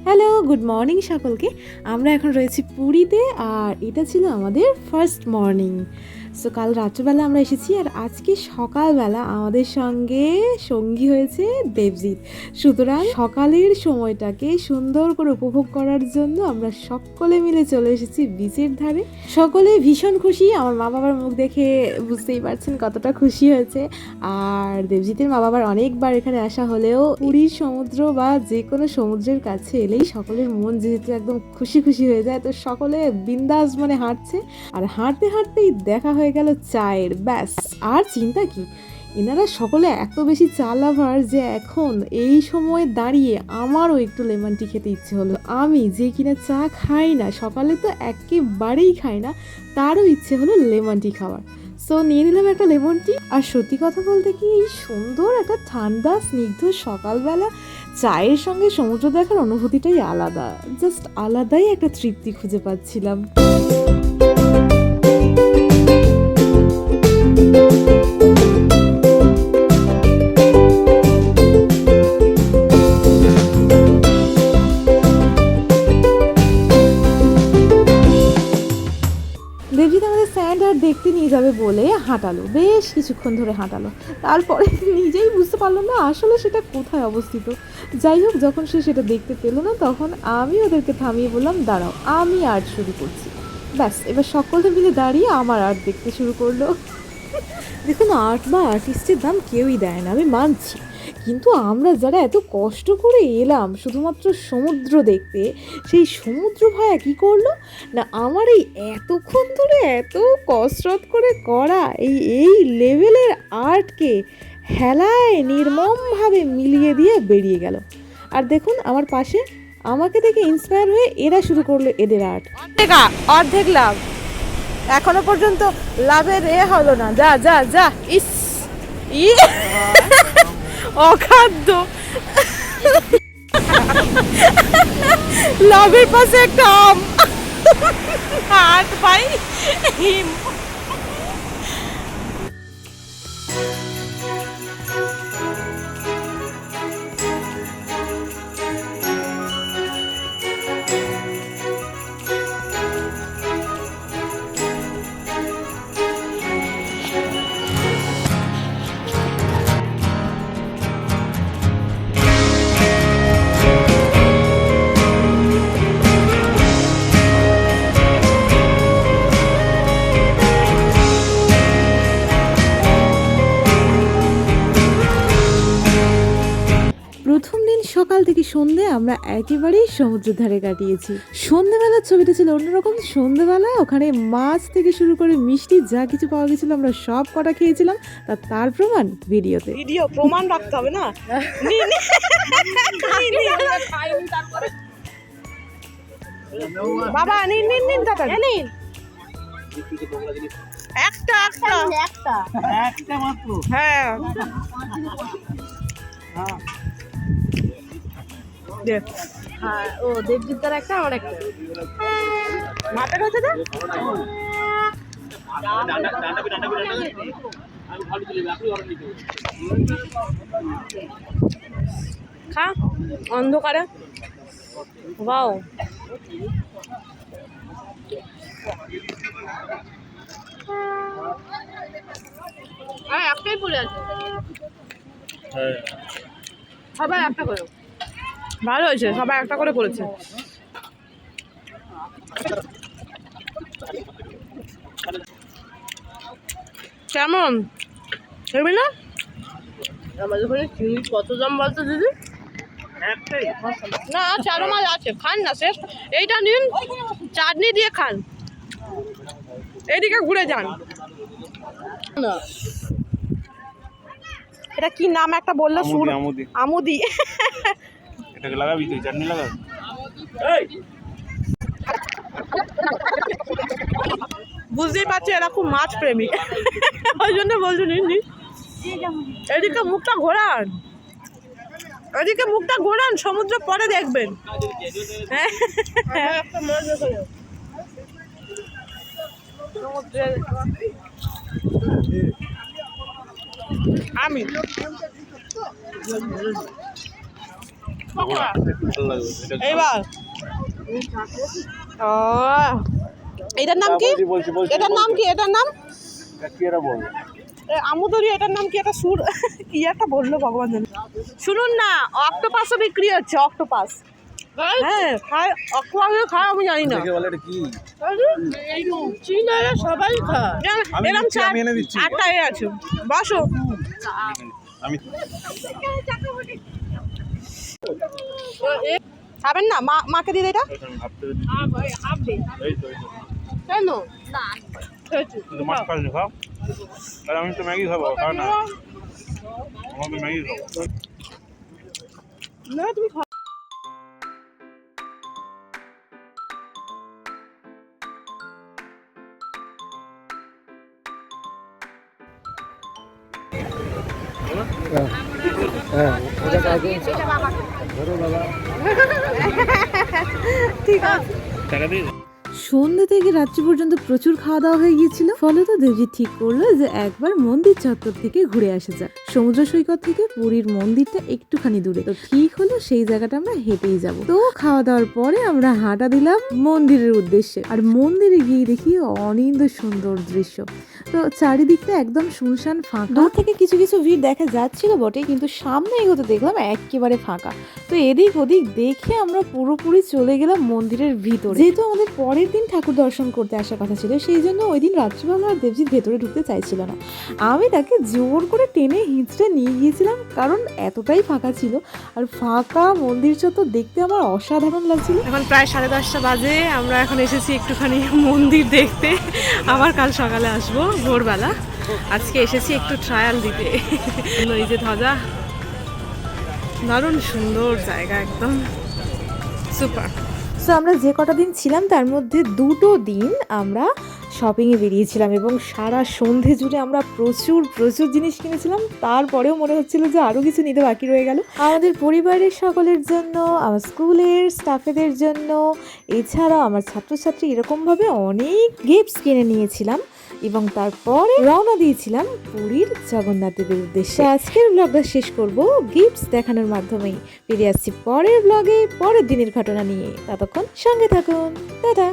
Hello, good morning সকলকে। আমরা এখন রয়েছি পুরীতে, আর এটা ছিল আমাদের ফার্স্ট মর্নিং। সো কাল রাত্রবেলা আমরা এসেছি, আর আজকে সকালবেলা আমাদের সঙ্গে সঙ্গী হয়েছে দেবজিৎ। সুতরাং সকালের সময়টাকে সুন্দর করে উপভোগ করার জন্য আমরা সকলে মিলে চলে এসেছি বিচের ধারে। সকলে ভীষণ খুশি। আমার মা বাবার মুখ দেখে বুঝতেই পারছেন কতটা খুশি হয়েছে। আর দেবজিতের মা বাবার অনেকবার এখানে আসা হলেও পুরীর সমুদ্র বা যে কোনো সমুদ্রের কাছে এলেই সকলের মন যেহেতু একদম খুশি খুশি হয়ে যায়, তো সকলে বিন্দাস মনে হাঁটছে। আর হাঁটতে হাঁটতেই দেখা হয়ে গেল চায়ের, ব্যাস আর চিন্তা কি। এনারা সকলে এত বেশি চা লাভার যে এখন এই সময় দাঁড়িয়ে আমারও একটু লেমন টি খেতে ইচ্ছে হলো। আমি যে কিনা চা খাই না, সকালে তো একেবারেই খাই না, তারও ইচ্ছে হলো লেমন টি খাওয়ার। সো নিয়ে নিলাম একটা লেমন টি। আর সত্যি কথা বলতে কি, এই সুন্দর একটা ঠান্ডা স্নিগ্ধ সকালবেলা চায়ের সঙ্গে সমুদ্র দেখার অনুভূতিটাই আলাদা, জাস্ট আলাদাই একটা তৃপ্তি খুঁজে পাচ্ছিলাম। দেবজিৎ আমাদের স্যান্ড আর দেখতে নিয়ে যাবে বলে হাঁটালো, বেশ কিছুক্ষণ ধরে হাঁটালো। তারপরে নিজেই বুঝতে পারলো না আসলে সেটা কোথায় অবস্থিত। যাই হোক, যখন সে সেটা দেখতে পেলো না, তখন আমি ওদেরকে থামিয়ে বললাম, দাঁড়াও, আমি আর্ট শুরু করছি। ব্যাস, এবার সকলে মিলে দাঁড়িয়ে আমার আর্ট দেখতে শুরু করলো। দেখুন, আর্ট বা আর্টিস্টের দাম কেউই দেয় না, আমি মানছি। কিন্তু আমরা যারা এত কষ্ট করে এলাম শুধুমাত্র সমুদ্র দেখতে, সেই সমুদ্র ভায়া কী করলো না, আমার এই এতক্ষণ ধরে এত কসরত করে করা এই লেভেলের আর্টকে হেলায় নির্মমভাবে মিলিয়ে দিয়ে বেরিয়ে গেল। আর দেখুন আমার পাশে আমাকে দেখে ইন্সপায়ার হয়ে এরা শুরু করলো এদের আর্ট। অর্ধেক লাভ, এখনো পর্যন্ত লাভের হলো না। যা যা যা, ইস ই অখাদ্য। লাভের পাশে একটা আম, হাত পাই হিম। প্রথম দিন সকাল থেকে সন্ধে আমরা একেবারেই সমুদ্রের ধারে কাটিয়েছি। সন্ধেবেলার ছবিটা ছিল অন্যরকম। সন্ধেবেলায় ওখানে মাছ থেকে শুরু করে মিষ্টি যা কিছু পাওয়া গেছিল আমরা সব কটা খেয়েছিলাম। তার প্রমাণ ভিডিওতে। ভিডিও প্রমাণ রাখতে হবে না। বাবা নিন নিন নিন দাদা নিন। একটা একটা একটা একটা মাত্র। হ্যাঁ হ্যাঁ, ও দেবজিৎ দার একটা, আমার একটা। মাপের হচ্ছে না, খা অন্ধকারে। ওয়াও, একটাই পড়ে আছে, সবাই একটা করে। ভালো হয়েছে, সবাই একটা করে করেছে। কেমন হেবি না? আমাদের ওখানে চিংড়ি কত দাম বলতো দিদি? না, চারো মাছ আছে, খান না শেষ। এইটা নিন, চাটনি দিয়ে খান। এদিকে ঘুরে যান। এটা কি নাম একটা বললো? আমুদি। এটাকে লাগাবি তুই, চাটনি লাগাবি। বুঝতেই পারছি এরা খুব মাছ প্রেমী, ওই জন্য বলছো নিন। এদিকে মুখটা ঘোরান, এদিকে মুখটা ঘোরান, সমুদ্র পরে দেখবেন। আমি পকোড়া ভালো লাগবে এটা এইবার ও এটার নাম কি? এটার নাম কি? এটার নাম কি এরা বলবো আমুদরি। এটার নাম কি? একটা সুর কি একটা বললো ভগবান জানে। শুনুন না, অক্টোপাসও বিক্রি হচ্ছে। অক্টোপাস, হ্যাঁ খায়, অক্টোপাসও খায়, আমি জানি না। দেখে বলে এটা কি চীনারা সবাই খায়। আমি এরকম দিচ্ছি, আমি এনে দিচ্ছি। আটটা এ আছে, বসো। আমি খাবেন না? মাকে দিয়ে দে এটা। ভাবতে এই তো কেন? কিন্তু মাছ খাওয়া খাও আর আমি তো ম্যাগি খাবো খাও না আমাকে ম্যাগি খাবো না তুমি খাও। ঠিক আছে। টাকা দিয়ে সন্ধ্যা থেকে রাত্রি পর্যন্ত প্রচুর খাওয়া দাওয়া হয়ে গিয়েছিল, ফলে তো দেবজি ঠিক করলো যে একবার মন্দির চত্বর থেকে ঘুরে আসা যাক। সমুদ্র সৈকত থেকে পুরীর মন্দিরটা একটুখানি দূরে, তো ঠিক হলো সেই জায়গাটা আমরা হেঁটেই যাব। তো খাওয়া দাওয়ার পরে আমরা হাঁটা দিলাম মন্দিরের উদ্দেশ্যে, আর মন্দিরে গিয়ে দেখি অনিন্দ সুন্দর দৃশ্য। তো চারিদিকটা একদম শুনশান ফাঁকা। দূর থেকে কিছু কিছু ভিড় দেখা যাচ্ছিল বটে, কিন্তু সামনে এগোতে দেখলাম একেবারে ফাঁকা। তো এদিক ওদিক দেখে আমরা পুরোপুরি চলে গেলাম মন্দিরের ভিতরে। যেহেতু আমাদের পরের দিন ঠাকুর দর্শন করতে আসার কথা ছিল, সেই জন্য ওই দিন রাত্রিবেলা আর দেবজিৎ ভেতরে ঢুকতে চাইছিল না। আমি তাকে জোর করে টেনে হিঁচড়ে নিয়ে গিয়েছিলাম, কারণ এতটাই ফাঁকা ছিল। আর ফাঁকা মন্দির চত্বর দেখতে আমার অসাধারণ লাগছিল। এখন প্রায় 10:30 বাজে। আমরা এখন এসেছি একটুখানি মন্দির দেখতে। আবার কাল সকালে আসবো ভোরবেলা। আজকে এসেছি একটু ট্রায়াল দিতে। এই যে ধ্বজা, দারুণ সুন্দর জায়গা, একদম সুপার। সো আমরা যে কটা দিন ছিলাম তার মধ্যে 2টো দিন আমরা শপিংয়ে বেরিয়েছিলাম, এবং সারা সন্ধে জুড়ে আমরা প্রচুর জিনিস কিনেছিলাম। তারপরেও মনে হচ্ছিল যে আরও কিছু নিতে বাকি রয়ে গেল। আমাদের পরিবারের সকলের জন্য, আমার স্কুলের স্টাফেদের জন্য, এছাড়াও আমার ছাত্রছাত্রী, এরকমভাবে অনেক গিফটস কিনে নিয়েছিলাম। এবং তারপরে রওনা দিয়েছিলাম পুরীর জগন্নাথ দেবের উদ্দেশ্যে। আজকের ব্লগটা শেষ করব গিফটস দেখানোর মাধ্যমেই। ফিরে আসছি পরের ব্লগে পরের দিনের ঘটনা নিয়ে। ততক্ষণ সঙ্গে থাকুন। টাটা।